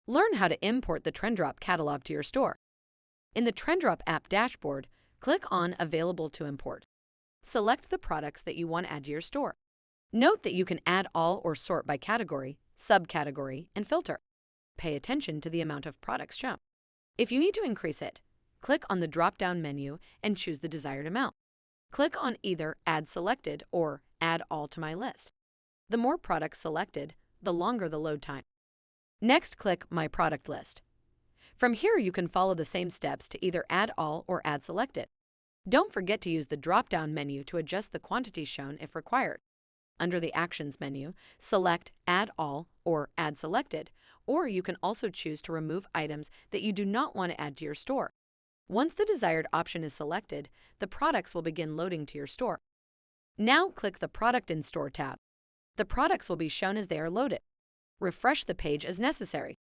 Learn how to import the TrendDrop catalog to your store. In the TrendDrop app dashboard, click on Available to Import. Select the products that you want to add to your store. Note that you can add all or sort by category, subcategory, and filter. Pay attention to the amount of products shown. If you need to increase it, click on the drop-down menu and choose the desired amount. Click on either Add Selected or Add All to My List. The more products selected, the longer the load time. Next, click My Product List. From here, you can follow the same steps to either add all or add selected. Don't forget to use the drop-down menu to adjust the quantity shown if required. Under the Actions menu, select Add All or Add Selected, or you can also choose to remove items that you do not want to add to your store. Once the desired option is selected, the products will begin loading to your store. Now click the Product in Store tab. The products will be shown as they are loaded. Refresh the page as necessary.